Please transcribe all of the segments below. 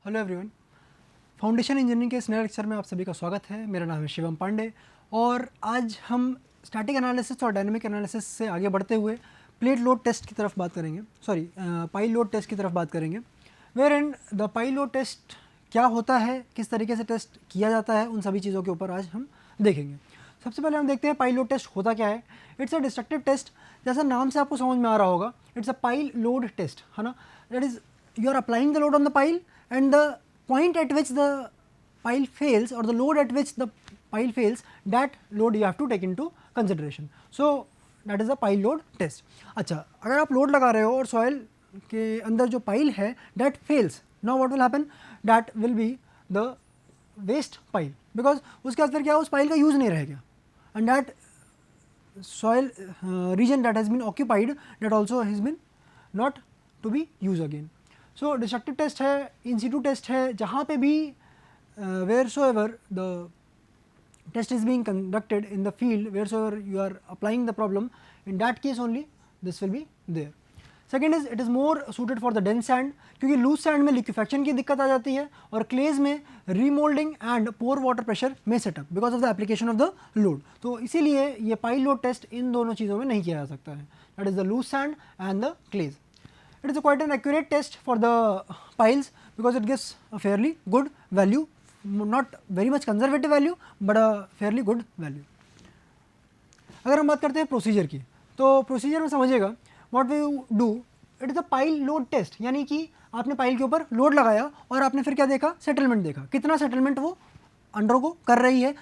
Hello everyone, foundation engineering के इस नए लेक्चर में आप सभी का स्वागत है। मेरा नाम है शिवम पांडे और आज हम स्टैटिक एनालिसिस और डायनामिक एनालिसिस से आगे बढ़ते हुए प्लेट लोड टेस्ट की तरफ बात करेंगे, पाइल लोड टेस्ट की तरफ बात करेंगे। Where in the pile load test क्या होता है, किस तरीके से टेस्ट किया जाता है, उन सभी चीज़ों के ऊपर आज हम देखेंगे। सबसे पहले हम देखते हैं पाइल लोड टेस्ट होता क्या है। इट्स अ डिस्ट्रक्टिव टेस्ट, जैसा नाम से आपको समझ में आ रहा होगा। It's a pile load test, है ना। That is you are applying the load on the pile and the point at which the pile fails or the load at which the pile fails, that load you have to take into consideration. So that is a pile load test. अच्छा, अगर आप load लगा रहे हो और soil के अंदर जो पाइल है that fails, now what will happen? That will be the waste pile because उसके अंदर क्या उस पाइल का यूज़ नहीं रहेगा and that soil region that has been occupied, that also has been not to be used again. So destructive test है, in situ test है, जहाँ पे भी where so ever the test is being conducted in the field, where so ever you are applying the problem, in that case only this will be there. Second is it is more suited for the dense sand, क्योंकि loose sand में liquefaction की दिक्कत आ जाती है और clays में remoulding and pore water pressure में setup because of the application of the load. तो इसीलिए ये पाइल लोड टेस्ट इन दोनों चीज़ों में नहीं किया जा सकता है, that is the loose sand and the clays. It is quite an accurate test for the piles because it gives a fairly good value, not very much conservative value but a fairly good value. अगर हम बात करते हैं procedure की, तो procedure में समझिएगा what we do, it is a pile load test, यानी कि आपने पाइल के ऊपर लोड लगाया और आपने फिर क्या देखा, सेटलमेंट देखा, कितना सेटलमेंट वो अंडरगो कर रही है,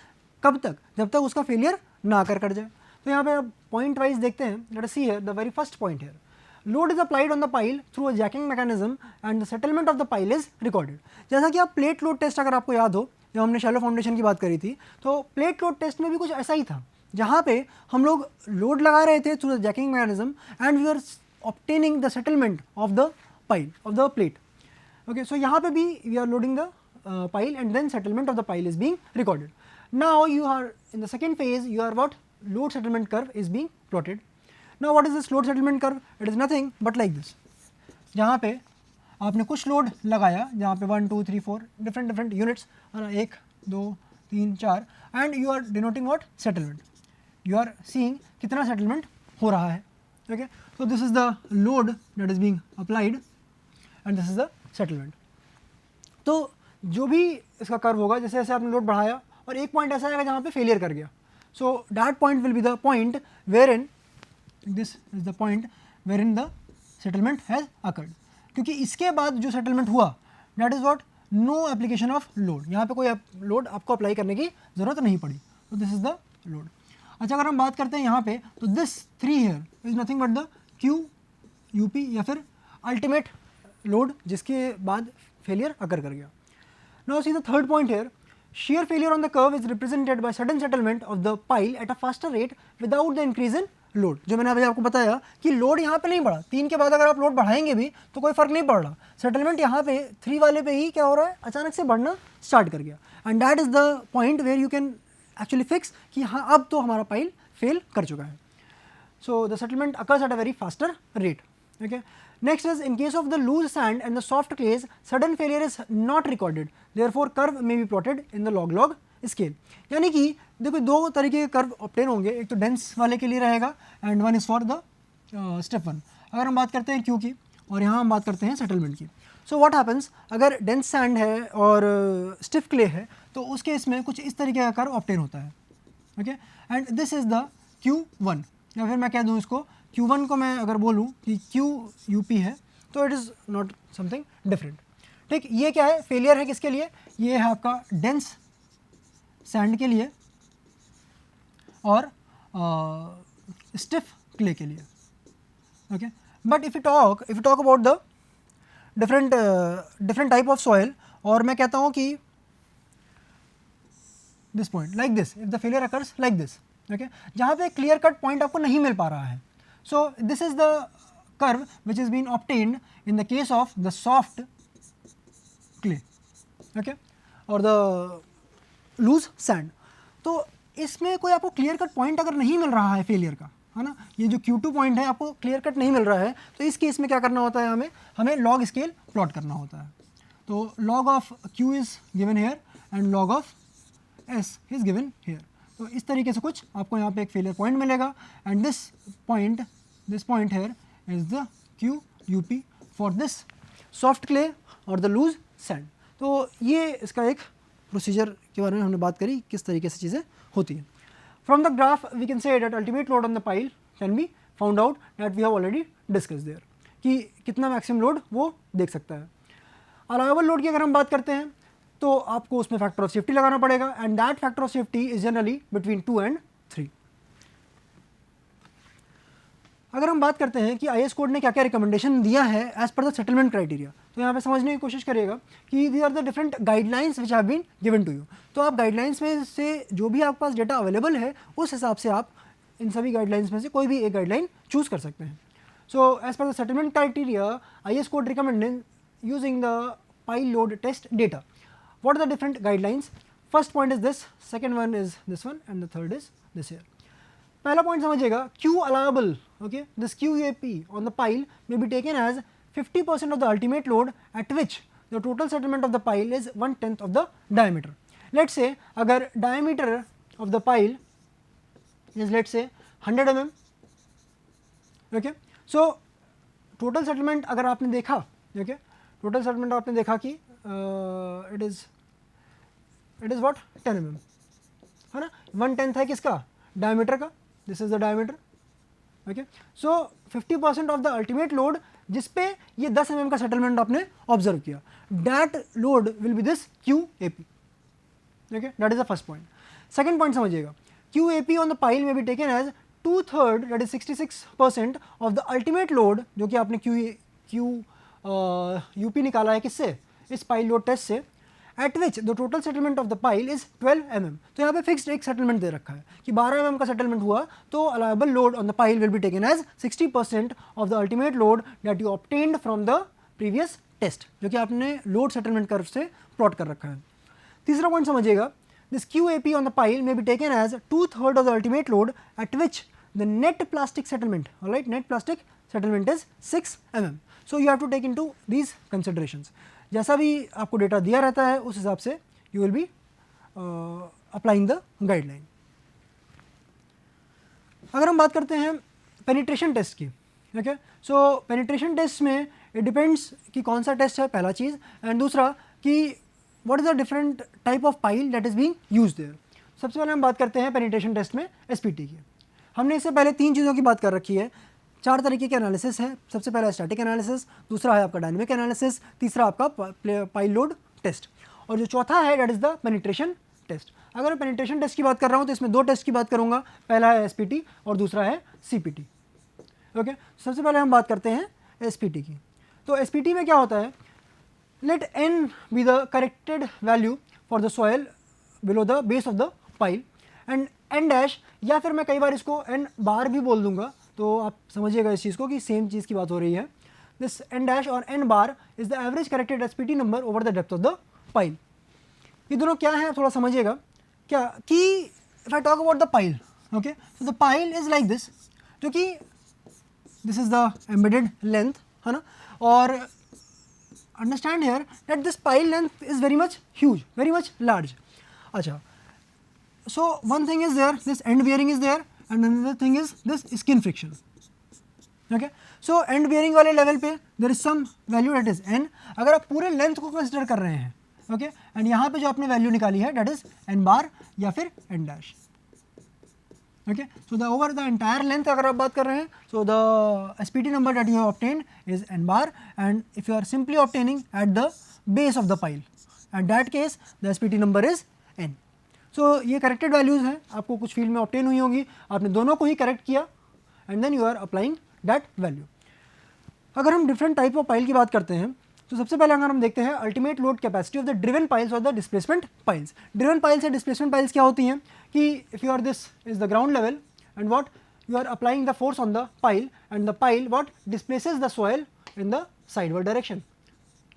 कब तक, जब तक उसका फेलियर ना कर जाए। तो यहाँ पे आप पॉइंट वाइज देखते हैं। Let us see here the very first point here, load is applied on the pile through a jacking mechanism and the settlement of the pile is recorded. जैसा कि आप प्लेट लोड टेस्ट अगर आपको याद हो, जब हमने शैलो फाउंडेशन की बात करी थी, तो प्लेट लोड टेस्ट में भी कुछ ऐसा ही था, जहाँ पे हम लोग लोड लगा रहे थे through the jacking mechanism and we are obtaining the settlement of the pile of the plate. Okay, so यहाँ पे भी we are loading the pile and then settlement of the pile is being recorded. Now you are in the second phase, you are what, load settlement curve is being plotted. Now what is this load settlement curve? It is nothing but like this, जहाँ पे आपने कुछ load लगाया, जहाँ पे 1 2 3 4 different units, 1 2 3 4, and you are denoting what, settlement. You are seeing कितना settlement हो रहा है. Okay, so this is the load that is being applied and this is the settlement. तो जो भी इसका कर्व होगा, जैसे जैसे आपने लोड बढ़ाया और एक पॉइंट ऐसा आएगा जहाँ पे फेलियर कर गया, so that point will be the point wherein this is the point wherein the settlement has occurred. क्योंकि इसके बाद जो सेटलमेंट हुआ, that is what, no application of load, यहाँ पे कोई लोड आपको अप्लाई करने की ज़रूरत नहीं पड़ी. तो दिस इज द लोड. अच्छा, अगर हम बात करते हैं यहाँ पे, तो this 3 here is nothing but the Q UP या फिर अल्टीमेट लोड जिसके बाद फेलियर अकर कर गया. Now see the third point here, shear failure on the curve is represented by sudden settlement of the pile at a faster rate without the increase in load. जो मैंने अभी आपको बताया कि लोड यहाँ पे नहीं बढ़ा, 3 के बाद अगर आप लोड बढ़ाएंगे भी तो कोई फर्क नहीं पड़ रहा, सेटलमेंट यहाँ पे 3 वाले पे ही क्या हो रहा है, अचानक से बढ़ना स्टार्ट कर गया. And that is the point where you can actually fix कि हाँ, अब तो हमारा पाइल फेल कर चुका है. So the settlement occurs at a very faster rate. Okay. Next is, in case of the loose sand and the soft clays, sudden failure is not recorded. Therefore, curve may be plotted in the log-log scale. यानी कि देखो, 2 तरीके के curve obtain होंगे, एक तो dense वाले के लिए रहेगा and one is for the stiff one. अगर हम बात करते हैं क्यू की और यहाँ हम बात करते हैं सेटलमेंट की. सो व्हाट हैपन्स, अगर डेंस सैंड है और स्टिफ क्ले है, तो उस केस में कुछ इस तरीके का कर्व ऑब्टेन होता है. Okay, and this is the Q1, या फिर मैं कह दूँ इसको Q1 को मैं अगर बोलूँ कि QUP है, तो it is not something different. ठीक, ये क्या है, फेलियर है किसके लिए, ये है आपका डेंस सैंड के लिए और स्टिफ क्ले के लिए. Okay, but if you talk about the different type of soil, और मैं कहता हूँ कि this point like this, if the failure occurs like this, okay, जहाँ पे क्लियर कट पॉइंट आपको नहीं मिल पा रहा है. So this is the curve which is being obtained in the case of the soft clay, okay, or the loose sand. तो इसमें कोई आपको क्लियर कट पॉइंट अगर नहीं मिल रहा है फेलियर का, है ना, ये जो Q2 पॉइंट है आपको क्लियर कट नहीं मिल रहा है, तो इस केस में क्या करना होता है, हमें लॉग स्केल प्लॉट करना होता है. तो log of q is given here and log of s is given here. तो इस तरीके से कुछ आपको यहाँ पे एक फेलियर पॉइंट मिलेगा and this point here is the QUP for this soft clay or the loose sand. तो ये इसका एक प्रोसीजर के बारे में हमने बात करी, किस तरीके से चीज़ें होती हैं. From the graph we can say that ultimate load on the pile can be found out that we have already discussed there, कि कितना मैक्सिमम लोड वो देख सकता है. अलाउएबल लोड की अगर हम बात करते हैं तो आपको उसमें फैक्टर ऑफ सेफ्टी लगाना पड़ेगा and that factor of safety is generally between 2 and 3. अगर हम बात करते हैं कि आईएस कोड ने क्या क्या रिकमेंडेशन दिया है as per the settlement criteria, तो यहाँ पे समझने की कोशिश करिएगा कि these are the different guidelines which have been given to you. तो आप गाइडलाइंस में से जो भी आपके पास डेटा अवेलेबल है उस हिसाब से आप इन सभी गाइडलाइंस में से कोई भी एक गाइडलाइन चूज कर सकते हैं. So as per the settlement criteria IS code recommended using the pile load test data. What are the different guidelines? First point is this, second one is this one, and the third is this here. पहला point समझिएगा, Q allowable, okay, this QAP on the pile may be taken as 50% of the ultimate load at which the total settlement of the pile is 1/10 of the diameter. Let's say अगर diameter of the pile is let's say 100 mm, okay, so total settlement अगर आपने देखा, okay, total settlement आपने देखा कि it is what 10 mm है ना. 1/10 है किसका, डायमीटर का, this is the diameter. Okay, so 50% of the ultimate load जिस पे ये 10 mm का सेटलमेंट आपने ऑब्जर्व किया, that load will be this QAP. Okay, that is the first point. Second point समझिएगा, QAP ऑन द पाइल में be taken as 2/3 that is 66% of the ultimate load, जो कि आपने यूपी निकाला है किससे, इस पाइल लोड टेस्ट से, at which the total settlement of the pile is 12 mm. तो यहाँ पे फिक्स्ड एक सेटलमेंट दे रखा है कि 12 mm का सेटलमेंट हुआ तो allowable load on the pile will be taken as 60% of the ultimate load that you obtained from the previous test, जो कि आपने लोड सेटलमेंट कर्व से प्लॉट कर रखा है. तीसरा पॉइंट समझिएगा, this QAP on the pile में be taken as 2/3 of the ultimate load at which the net plastic settlement, alright, net plastic settlement is 6 mm. So you have to take into these considerations. जैसा भी आपको data दिया रहता है उस हिसाब से you will be applying the guideline. अगर हम बात करते हैं पेनिट्रेशन टेस्ट की, ओके, सो पेनिट्रेशन टेस्ट में इट डिपेंड्स कि कौन सा टेस्ट है, पहला चीज़, एंड दूसरा कि what is the different type of pile that is being used there. सबसे पहले हम बात करते हैं पेनिट्रेशन टेस्ट में SPT की. हमने इससे पहले 3 चीज़ों की बात कर रखी है. 4 तरीके के एनालिसिस है. सबसे पहला स्टैटिक एनालिसिस, दूसरा है आपका डायनेमिक एनालिसिस, तीसरा आपका पाइल लोड टेस्ट, और जो चौथा है that is the penetration test. अगर मैं पेनिट्रेशन टेस्ट की बात कर रहा हूँ तो इसमें 2 टेस्ट की बात करूँगा, पहला है SPT और दूसरा है CPT. ओके, सबसे पहले हम बात करते हैं SPT की. तो SPT में क्या होता है, let n be the corrected value for the soil below the base of the pile and n dash, या फिर मैं कई बार इसको n बार भी बोल दूंगा तो आप समझिएगा इस चीज़ को कि सेम चीज़ की बात हो रही है. दिस n डैश और n bar is the average corrected SPT number over the depth of the pile. ये दोनों क्या है थोड़ा समझिएगा, क्या कि if I talk about the pile, okay, so the pile is like this, जो कि this is the embedded length, है ना, और understand here that this pile length is very much huge, very much large. अच्छा, so one thing is there, this end bearing is there, and another thing is this skin friction. Okay, so end bearing वाले level पे there is some value that is n. अगर आप पूरे length को consider कर रहे हैं, okay, and यहाँ पे जो आपने वैल्यू निकाली है that is n बार या फिर n dash. Okay, so the over the entire length अगर आप बात कर रहे हैं, so the SPT number that you have obtained is n bar, and if you are simply obtaining at the base of the pile, at that case the SPT number is n. सो ये corrected values हैं, आपको कुछ field में obtain हुई होंगी, आपने दोनों को ही करेक्ट किया and then you are applying that value. अगर हम डिफरेंट टाइप ऑफ पाइल की बात करते हैं तो सबसे पहले अगर हम देखते हैं ultimate load capacity of the driven piles और the displacement piles. Driven piles या डिस्प्लेसमेंट पाइल्स क्या होती हैं कि if you are this is the ground level and what you are applying the force on the pile and the pile what displaces the soil in the sideward direction.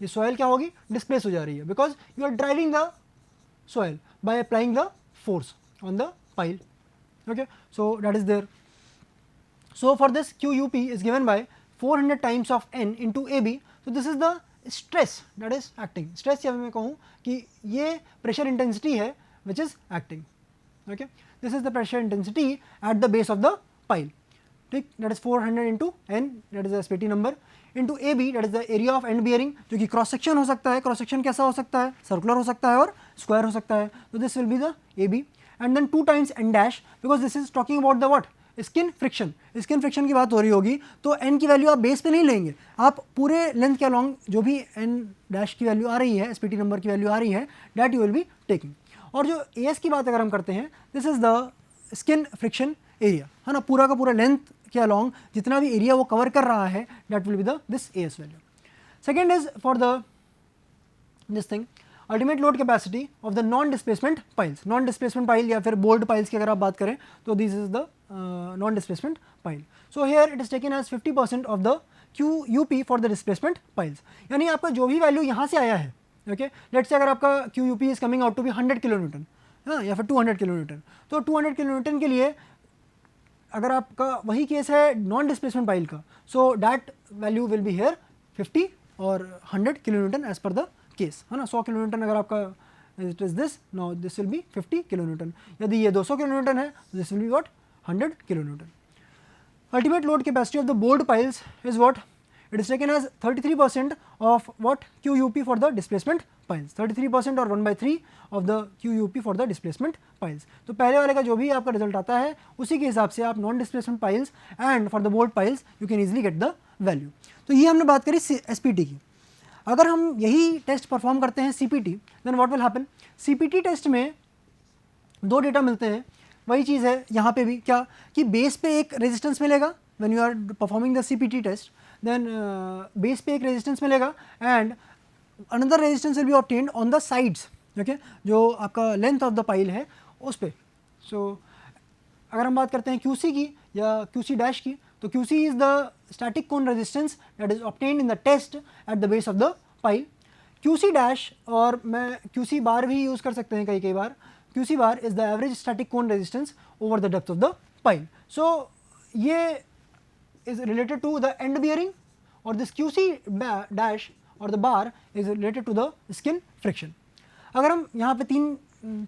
ये soil क्या होगी, displace हो जा रही है because you are driving the soil by applying the force on the pile. Okay, so that is there. So for this QUP is given by 400 times of n into AB. So this is the stress that is acting. Stress या मैं कहूँ कि ये pressure intensity है which is acting. Okay, this is the pressure intensity at the base of the pile. ठीक, that is 400 into N, that is the SPT number, into A B, that is the area of end bearing, जो कि cross section हो सकता है। Cross section कैसा हो सकता है? सर्कुलर हो सकता है और स्क्वायर हो सकता है। तो this will be the A B and then 2 times N dash, because this is talking about the what? Skin friction. Skin friction की बात हो रही होगी तो एन की वैल्यू आप बेस पे नहीं लेंगे, आप पूरे लेंथ के अलॉन्ग जो भी एन डैश की वैल्यू आ रही है, एसपीटी नंबर की वैल्यू आ रही है, that you will be taking. और जो एस की बात अगर हम करते हैं, this is the skin friction area, है ना, पूरा का पूरा लेंथ के अलॉन्ग जितना भी एरिया वो कवर कर रहा है, that will be the this S value. Second is for the this thing ultimate load capacity of the non displacement piles. Non displacement pile या फिर बोल्ड पाइल्स की अगर आप बात करें तो this is the non displacement pile. So here it is taken as 50% of the QUP for the displacement piles. यानी आपका जो भी वैल्यू यहाँ से आया है, ओके, लेट्स से अगर आपका QUP is coming out to be 100 kilo newton, हाँ, या फिर 200 किलो न्यूटन, तो 200 किलो न्यूटन के लिए अगर आपका वही केस है नॉन डिस्प्लेसमेंट पाइल का, so that value will be here 50 और 100 kilo newton as per the case, है ना। 100 किलो न्यूटन अगर आपका it is this, now this will be 50 kilo newton. यदि ये 200 किलो न्यूटन है, this will be what? 100 kilo newton. Ultimate load capacity of the bored piles is what? It is taken as 33% of what? QUP for the displacement piles, 33% और 1/3 of the QUP for the displacement piles। तो पहले वाले का जो भी आपका result आता है उसी के हिसाब से आप non displacement piles and for the bored piles you can easily get the value. तो ये हमने बात करी SPT की। अगर हम यही टेस्ट परफॉर्म करते हैं CPT, then what will happen? CPT test में 2 डेटा मिलते हैं। वही चीज़ है यहाँ पे भी, क्या कि बेस पे एक रेजिस्टेंस मिलेगा when you are performing the CPT test, then base पे एक रेजिस्टेंस मिलेगा and another resistance will be obtained on the sides, okay, जो आपका लेंथ ऑफ द पाइल है उस पे। सो अगर हम बात करते हैं QC की या QC डैश की, तो QC is the static cone resistance that is obtained in the test at the base of the pile. QC dash और मैं QC बार भी यूज़ कर सकते हैं कई बार। QC bar is the average static cone resistance over the depth of the pile. So ये is related to the end bearing और this QC dash और the bar is related to the skin friction। अगर हम यहाँ पे 3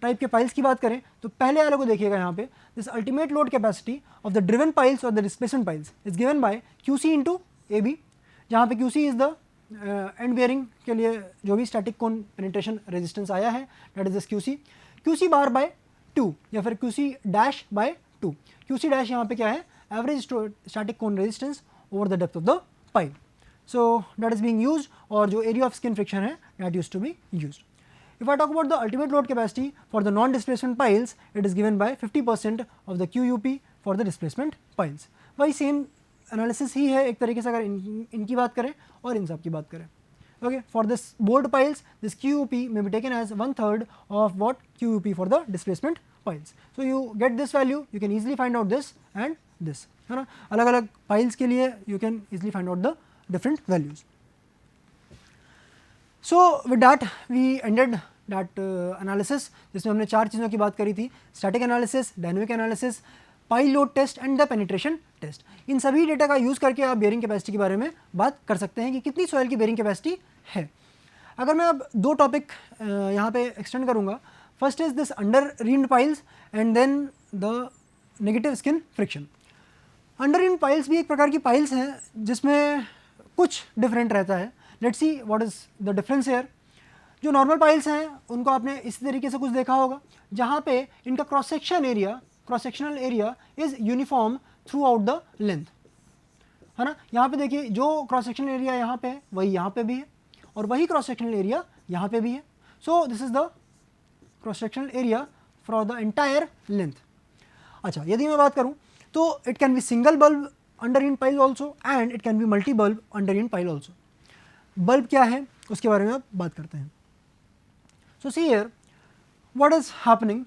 type के piles की बात करें तो पहले वाले को देखिएगा यहाँ पे, this ultimate load capacity of the driven piles or the displacement piles is given by QC into AB, जहाँ पे QC is the end bearing के लिए जो भी static cone penetration resistance आया है, that is this QC। QC bar by 2 या फिर QC dash by 2। QC dash यहाँ पे क्या है? Average static cone resistance over the depth of the pile. So that is being used, और जो एरिया ऑफ स्किन फ्रिक्शन है that used to be used. If I talk about the ultimate load capacity for the non displacement piles, it is given by 50% of the QUP for the displacement piles. वही same analysis ही है एक तरीके से, अगर इनकी बात करें और इन सब की बात करें। Okay, for this bored piles, this QUP may be taken as 1/3 of what? QUP for the displacement piles. So you get this value, you can easily find out this and this, है ना। अलग अलग piles के लिए you can easily find out the different values. So with that we ended that analysis, जिसमें हमने 4 चीज़ों की बात करी थी: static analysis, dynamic analysis, pile load test and the penetration test. इन सभी डेटा का यूज़ करके आप बेयरिंग कैपेसिटी के बारे में बात कर सकते हैं कि कितनी सॉइल की बेयरिंग कैपेसिटी है। अगर मैं अब 2 टॉपिक यहाँ पे एक्सटेंड करूँगा, first is this under reamed piles and then the negative skin friction. Under reamed piles भी एक प्रकार की पाइल्स हैं जिसमें कुछ डिफरेंट रहता है। Let's see what is the difference here. जो नॉर्मल पाइल्स हैं उनको आपने इसी तरीके से कुछ देखा होगा, जहाँ पे इनका cross sectional area is uniform through out the length, है ना। यहाँ पे देखिए, जो क्रॉस सेक्शनल एरिया यहाँ पे है वही यहाँ पे भी है, और वही क्रॉस सेक्शनल एरिया यहाँ पे भी है। सो this is the cross sectional area for the entire length. अच्छा, यदि मैं बात करूँ तो it can be single bulb under in pile also and it can be multi bulb under in pile also. Bulb क्या है उसके बारे में आप बात करते हैं। सो see here what is happening.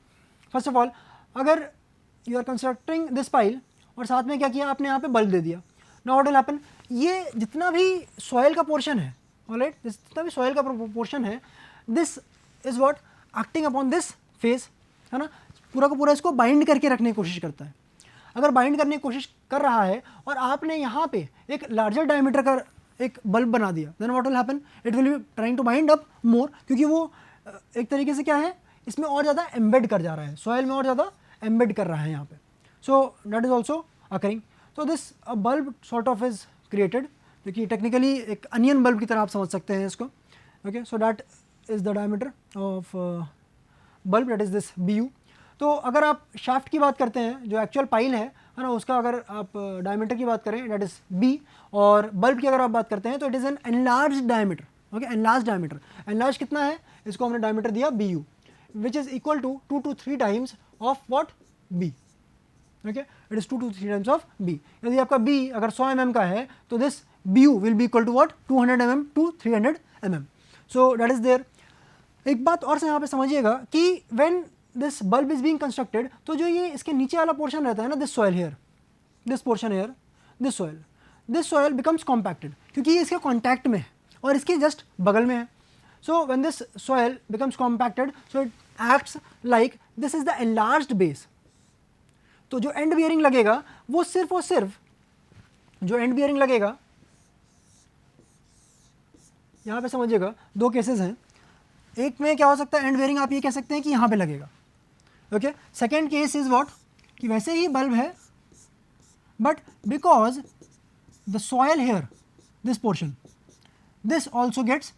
First of all, अगर you are constructing this pile और साथ में क्या किया आपने, यहाँ पे बल्ब दे दिया। नाउ व्हाट विल हैपन, ये जितना भी सॉइल का पोर्शन है, ऑलराइट, जितना भी सॉइल का पोर्शन है, this is what acting upon this face, है ना। पूरा का पूरा इसको बाइंड करके रखने की कोशिश करता है। अगर बाइंड करने की कोशिश कर रहा है और आपने यहाँ पे एक लार्जर डायमीटर का एक बल्ब बना दिया, then what will happen, it will be trying to bind up more, क्योंकि वो एक तरीके से क्या है, इसमें और ज़्यादा एम्बेड कर जा रहा है, सॉइल में और ज़्यादा एम्बेड कर रहा है यहाँ पे. So that is also occurring. तो this bulb sort of is created, जो कि टेक्निकली एक अनियन बल्ब की तरह आप समझ सकते हैं इसको. Okay, so that is the diameter of bulb, that is this BU. तो अगर आप शाफ्ट की बात करते हैं, जो एक्चुअल पाइल है ना, उसका अगर आप डायमीटर की बात करें दैट इज़ B, और बल्ब की अगर आप बात करते हैं तो it is an enlarge diameter. Okay, enlarge diameter, enlarge कितना है, इसको हमने डायमीटर दिया BU, which is equal to 2 to 3 times of what, B. Okay, it is 2 to 3 times of B. यदि आपका B अगर 100 mm का है तो this BU will be equal to what, 200 mm to 300 mm. So that is there. एक बात और से यहाँ पे समझिएगा कि when this bulb is being constructed, तो जो ये इसके नीचे वाला पोर्शन रहता है ना, this soil here, this portion here, this soil becomes compacted, क्योंकि ये इसके कॉन्टैक्ट में है और इसके जस्ट बगल में है. So when this soil becomes compacted, so it acts like this is the enlarged base. तो जो एंड बियरिंग लगेगा वो सिर्फ और सिर्फ, जो एंड बियरिंग लगेगा, यहाँ पे समझिएगा दो केसेस हैं. एक में क्या हो सकता है, एंड बियरिंग आप ये कह सकते हैं कि यहाँ पे लगेगा. Okay, second case is what, कि वैसे ही बल्ब है but because the soil here, this portion, this also gets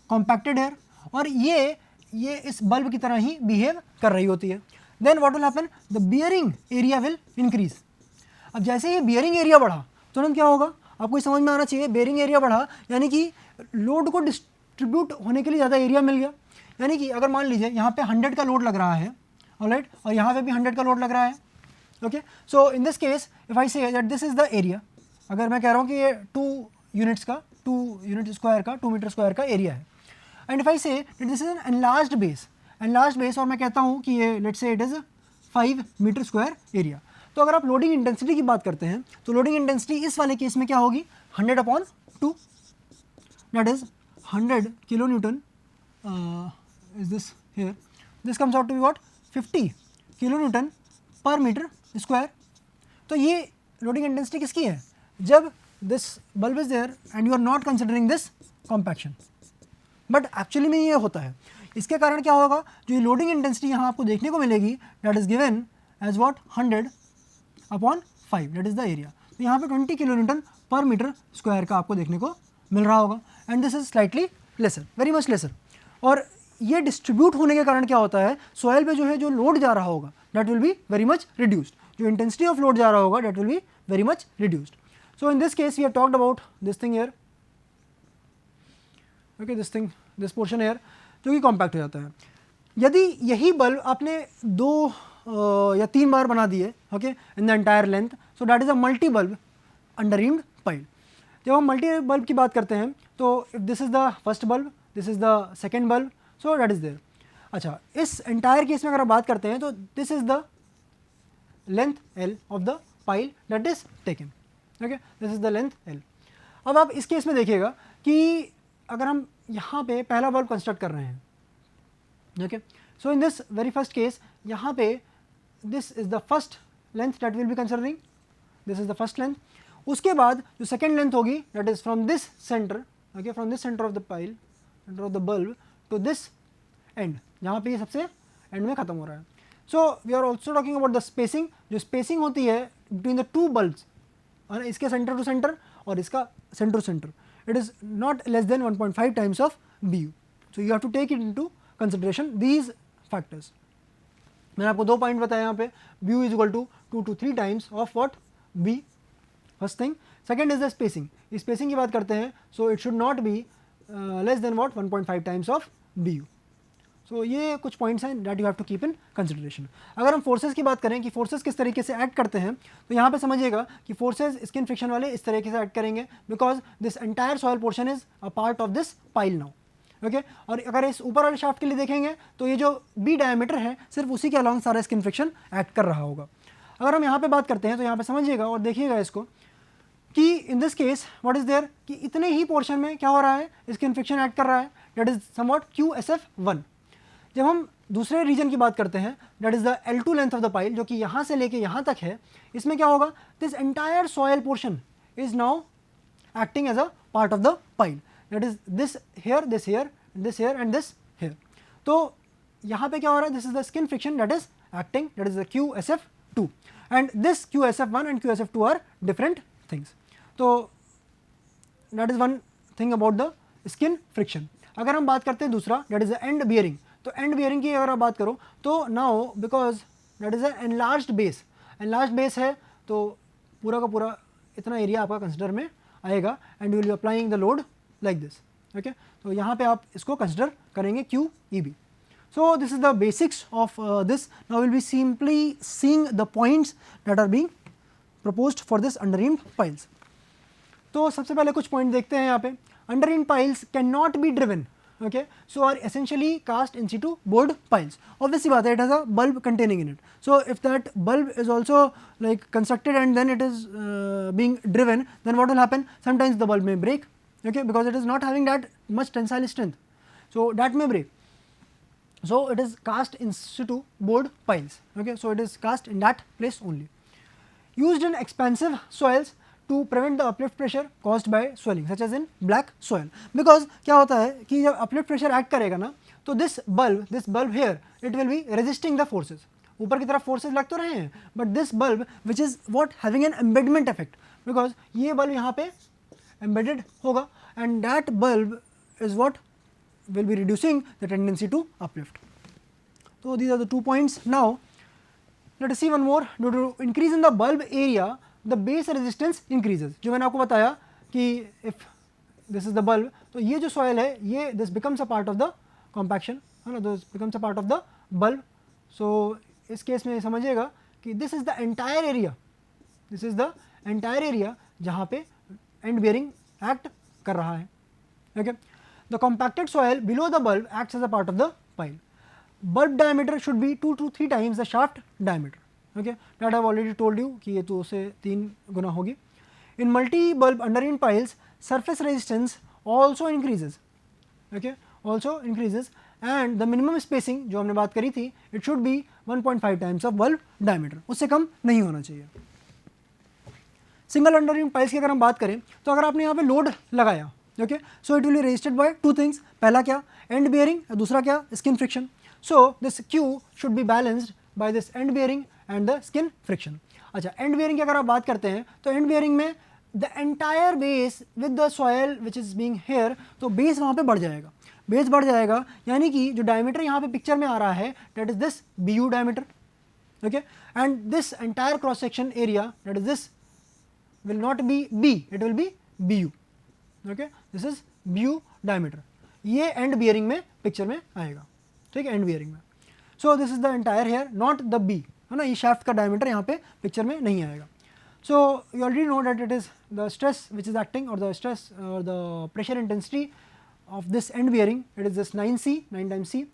compacted here, और ये इस बल्ब की तरह ही बिहेव कर रही होती है. Then what will happen, the bearing area will increase. अब जैसे ही बियरिंग एरिया बढ़ा तुरंत क्या होगा, आपको ये समझ में आना चाहिए. बियरिंग एरिया बढ़ा यानी कि लोड को डिस्ट्रीब्यूट होने के लिए ज़्यादा एरिया मिल गया. यानी कि अगर मान लीजिए यहाँ पे 100 का लोड लग रहा है, ऑलराइट, और यहाँ पे भी 100 का लोड लग रहा है. Okay, so in this case if I say that this is the area, अगर मैं कह रहा हूँ कि ये 2 यूनिट्स का, 2 यूनिट स्क्वायर का, 2 मीटर स्क्वायर का एरिया है, and if I say that this is an enlarged base, और मैं कहता हूँ कि ये let's say it is 5 metre square area. तो अगर आप लोडिंग इंटेंसिटी की बात करते हैं तो लोडिंग इंटेंसिटी इस वाले केस में क्या होगी, 100/2, that is 100 kilo Newton. Is this here? This comes out to be what, 50 kilo newton per metre square. तो ये लोडिंग इंटेंसिटी किसकी है, जब this bulb is there and you are not considering this compaction. But actually में ये होता है. इसके कारण क्या होगा, जो ये लोडिंग इंटेंसिटी यहाँ आपको देखने को मिलेगी that is given as what, 100/5, that is the area. तो यहाँ पे 20 kilo newton per metre square का आपको देखने को मिल रहा होगा, and this is slightly lesser, very much lesser. और ये डिस्ट्रीब्यूट होने के कारण क्या होता है, सॉइल पे जो है जो लोड जा रहा होगा that will be very much reduced, जो इंटेंसिटी ऑफ लोड जा रहा होगा that will be very much reduced. So in this case we have talked about this thing here. Okay, this portion here जो कि compact हो जाता है. यदि यही बल्ब आपने 2 या 3 बार बना दिए, okay, in the entire length, so that is a multi bulb under reamed pile. जब हम मल्टी बल्ब की बात करते हैं तो if this is the first bulb, this is the second bulb, so that is there. अच्छा, इस entire case में अगर आप बात करते हैं तो this is the length L of the pile that is taken. Okay, this is the length L. अब आप इस केस में देखिएगा कि अगर हम यहाँ पे पहला बल्ब कंस्ट्रक्ट कर रहे हैं, okay, so in this very first case यहाँ पे this is the first length that will be considering, this is the first length. उसके बाद जो सेकेंड लेंथ होगी that is from this centre, okay, from this centre of the pile, centre of the bulb to this end, जहाँ पे ये सबसे and में ख़त्म हो रहा है. So we are also talking about the spacing, जो स्पेसिंग होती है बिटवीन द 2 बल्ब्स, और इसके सेंटर टू सेंटर और इसका centre to centre, it is not less than 1.5 times of BU. So you have to take it into consideration these factors. मैंने आपको 2 point बताया यहाँ पे, BU is equal to 2 to 3 times of what, B, first thing. Second is the spacing. Spacing की बात करते हैं, so it should not be less than what, 1.5 times of BU. सो ये कुछ पॉइंट्स हैं that you have to keep in consideration. अगर हम फोर्सेस की बात करें कि फोर्सेस किस तरीके से एक्ट करते हैं, तो यहाँ पे समझिएगा कि फोर्सेस स्किन फ्रिक्शन वाले इस तरीके से एक्ट करेंगे because this entire soil portion is a part of this pile now. Okay, और अगर इस ऊपर वाले शाफ्ट के लिए देखेंगे तो ये जो B डायमीटर है सिर्फ उसी के अलॉन्ग सारा स्किन फ्रिक्शन एक्ट कर रहा होगा. अगर हम यहाँ पे बात करते हैं तो यहाँ पे समझिएगा और देखिएगा इसको कि in this case what is there, कि इतने ही पोर्शन में क्या हो रहा है, स्किन फ्रिक्शन एक्ट कर रहा है, दैट इज समवॉट QSF1. जब हम दूसरे रीजन की बात करते हैं that is the L2 length of the pile, जो कि यहाँ से लेके यहाँ तक है, इसमें क्या होगा, this entire soil portion is now acting as a part of the pile. That is this here, this here, this here and this here. तो यहाँ पे क्या हो रहा है? This is the skin friction that is acting, that is the QSF2, and this QSF1 and QSF2 are different things. तो that is one thing about the skin friction. अगर हम बात करते हैं दूसरा, that is the end bearing. तो end bearing की अगर आप बात करो तो now because that is a enlarged base है तो पूरा का पूरा इतना एरिया आपका कंसिडर में आएगा and you will be applying the load like this. Okay, तो यहाँ पे आप इसको कंसिडर करेंगे QEB. So this is the basics of this. Now we will be simply seeing the points that are being proposed for this underreamed piles. तो सबसे पहले कुछ पॉइंट देखते हैं यहाँ पे. Underreamed piles cannot be driven, okay, so are essentially cast in situ board piles. Obviously बात है, it has a bulb containing in it. So if that bulb is also like constructed and then it is being driven, then what will happen? Sometimes the bulb may break, okay, because it is not having that much tensile strength, so that may break. So it is cast in situ board piles, okay, so it is cast in that place only. Used in expansive soils to prevent the uplift pressure caused by swelling such as in black soil. Because क्या होता है कि जब uplift pressure act करेगा ना तो this bulb here it will be resisting the forces. ऊपर की तरफ forces लग तो रहे हैं but this bulb which is what having an embedment effect, because ये bulb यहाँ पे embedded होगा and that bulb is what will be reducing the tendency to uplift. So these are the 2 points. Now let us see one more. Due to increase in the bulb area, the base resistance increases. जो मैंने आपको बताया कि if this is the bulb, तो ये जो soil है ये this becomes a part of the compaction, है ना, this becomes a part of the bulb. So इस केस में समझिएगा कि this is the entire area जहाँ पे end bearing act कर रहा है. Okay, the compacted soil below the bulb acts as a part of the pile. Bulb diameter should be 2 to 3 times the shaft diameter. Okay, that I have already told you कि ये 2 से 3 गुना होगी. In multi bulb underreamed piles, surface resistance also increases. Okay, also increases and the minimum spacing जो हमने बात करी थी, it should be 1.5 times of bulb diameter. उससे कम नहीं होना चाहिए. Single underreamed piles की अगर हम बात करें तो अगर आपने यहाँ पे लोड लगाया, okay, so it will be resisted by 2 things. पहला क्या? End bearing, दूसरा क्या? Skin friction. So this Q should be balanced by this end bearing and the skin friction. अच्छा, end bearing की अगर आप बात करते हैं तो end bearing में the entire base with the soil which is being here, तो base वहाँ पे बढ़ जाएगा. base बढ़ जाएगा यानी कि जो diameter यहाँ पे पिक्चर में आ रहा है that is this BU diameter, okay, and this entire cross section area that is this will not be B, it will be BU, okay, this is BU diameter. ये end bearing में picture में आएगा, ठीक है, end bearing में. So this is the entire here, not the B, है ना, ये shaft का diameter यहाँ पे पिक्चर में नहीं आएगा. So you already know that it is the stress which is acting or the stress or the pressure intensity of this end bearing, it is this 9C, 9 times C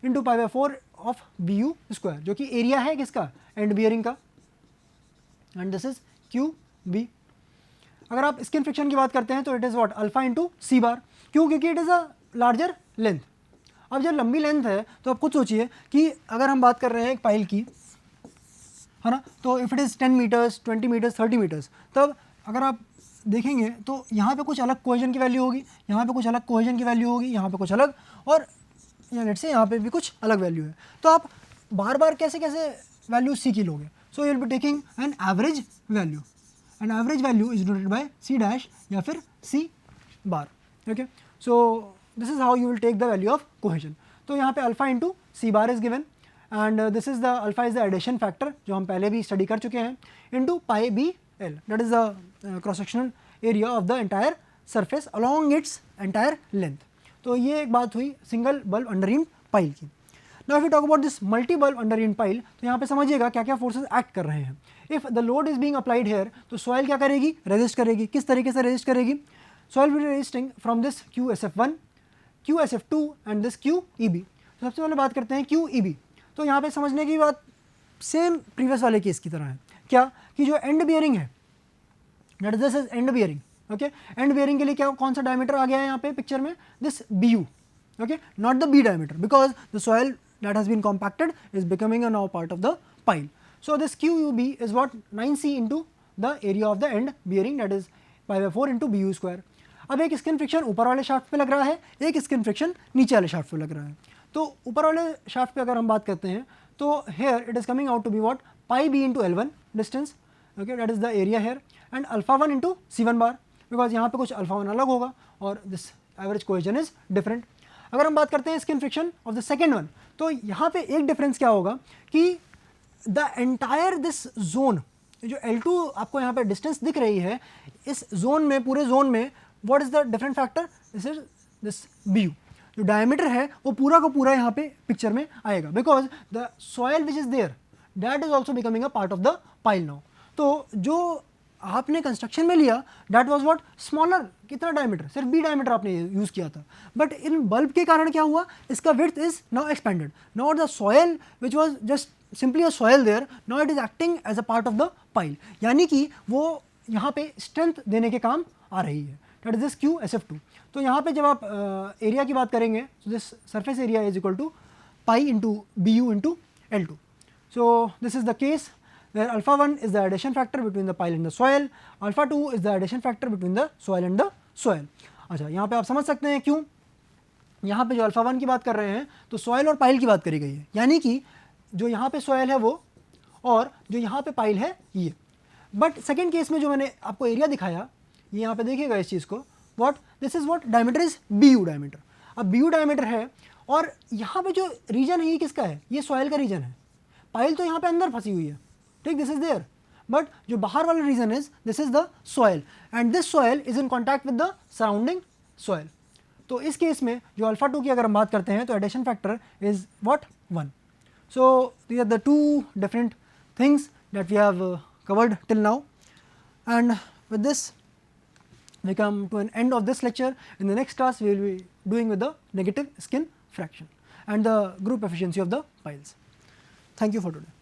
into pi by 4 of BU square, जो कि area है किसका? End bearing का, and this is QB. अगर आप skin friction की बात करते हैं तो it is what? Alpha into C bar. क्यों? क्योंकि it is a larger length. अब जब लंबी लेंथ है तो आप खुद सोचिए कि अगर हम बात कर रहे हैं एक पाइल की, है ना, तो if it is 10 metres, 20 metres, 30 metres, तब अगर आप देखेंगे तो यहाँ पे कुछ अलग कोहेजन की वैल्यू होगी, यहाँ पे कुछ अलग कोहेजन की वैल्यू होगी, यहाँ पे कुछ अलग, और लेट्स से यहाँ पे भी कुछ अलग वैल्यू है. तो आप बार बार कैसे कैसे वैल्यू सी की लोगे? So you will be taking an average value, and average value is denoted by C dash या फिर C bar. Okay, so this is how you will take the value of cohesion. तो यहाँ पे alpha into C bar is given and this is the alpha is the adhesion factor जो हम पहले भी study कर चुके हैं into pi b l, that is the cross sectional area of the entire surface along its entire length. तो ये एक बात हुई single bulb underreamed pile की. Now if we talk about this multi bulb underreamed pile, तो यहाँ पे समझिएगा क्या क्या forces act कर रहे हैं. If the load is being applied here, तो soil क्या करेगी? Resist करेगी. किस तरीके से resist करेगी? Soil will be resisting from this QSF1, QSF2 and this QEB. तो सबसे पहले बात करते हैं QEB. तो यहाँ पे समझने की बात सेम प्रीवियस वाले केस की तरह है. क्या कि जो एंड बियरिंग है, that is this is and bearing. Okay, and bearing के लिए क्या कौन सा डायमीटर आ गया है यहाँ पे पिक्चर में? This BU. Okay, not the B diameter, because the soil that has been compacted is becoming a now part of the pile. So this QUB is what 9C into the area of the end bearing, that is pi by 4 into B U square. अब एक skin friction ऊपर वाले shaft पे लग रहा है, एक skin friction नीचे वाले शाफ्ट पे लग रहा है। तो ऊपर वाले शाफ्ट पे अगर हम बात करते हैं तो here it is coming out to be what, pi B into L1 distance, okay, that is the area here, and alpha 1 into C1 bar, because यहाँ पे कुछ अल्फा 1 अलग होगा और this average cohesion is different. अगर हम बात करते हैं skin friction of the second one, तो यहाँ पे एक डिफरेंस क्या होगा कि द एंटायर दिस जोन, जो L2 आपको यहाँ पे डिस्टेंस दिख रही है, इस जोन में, पूरे जोन में what is the different factor, this is this BU, जो डायमीटर है वो पूरा का पूरा यहाँ पे पिक्चर में आएगा, because the soil which is there that is also becoming a part of the pile now. तो जो आपने कंस्ट्रक्शन में लिया दैट वाज व्हाट, स्मॉलर, कितना डायमीटर, सिर्फ B डायमीटर आपने यूज़ किया था, बट इन बल्ब के कारण क्या हुआ, इसका width is now expanded, now the soil which was just simply a soil there, now it is acting as a part of the pile, यानी कि वो यहाँ पे स्ट्रेंथ देने के काम आ रही है, दैट इज दिस QSF2। तो यहाँ पे जब आप एरिया की बात करेंगे, so this surface area is equal to pi into BU into L2. So this is the case where alpha 1 is the adhesion factor between the pile and the soil, alpha 2 is the adhesion factor between the soil and the soil. अच्छा, यहाँ पे आप समझ सकते हैं क्यों, यहाँ पे जो अल्फा 1 की बात कर रहे हैं तो सॉइल और पाइल की बात करी गई है, यानी कि जो यहाँ पे सॉइल है वो और जो यहाँ पे पाइल है ये। बट सेकेंड केस में जो मैंने आपको एरिया दिखाया, ये यहाँ पे देखिएगा इस चीज़ को, what this is what, diameter is BU diameter. अब BU डायमीटर है और यहाँ पे जो रीजन है ये किसका है, ये सॉइल का रीजन है, पाइल तो यहाँ पे अंदर फंसी हुई है, ठीक, दिस इज देयर, बट जो बाहर वाला region is this is the soil, and this soil is in contact with the surrounding soil. तो इस केस में जो अल्फा 2 की अगर हम बात करते हैं तो addition factor is what, 1। So these are the two different things that we have covered till now, and with this we come to an end of this lecture. In the next class we will be doing with the negative skin fraction and the group efficiency of the piles. Thank you for today.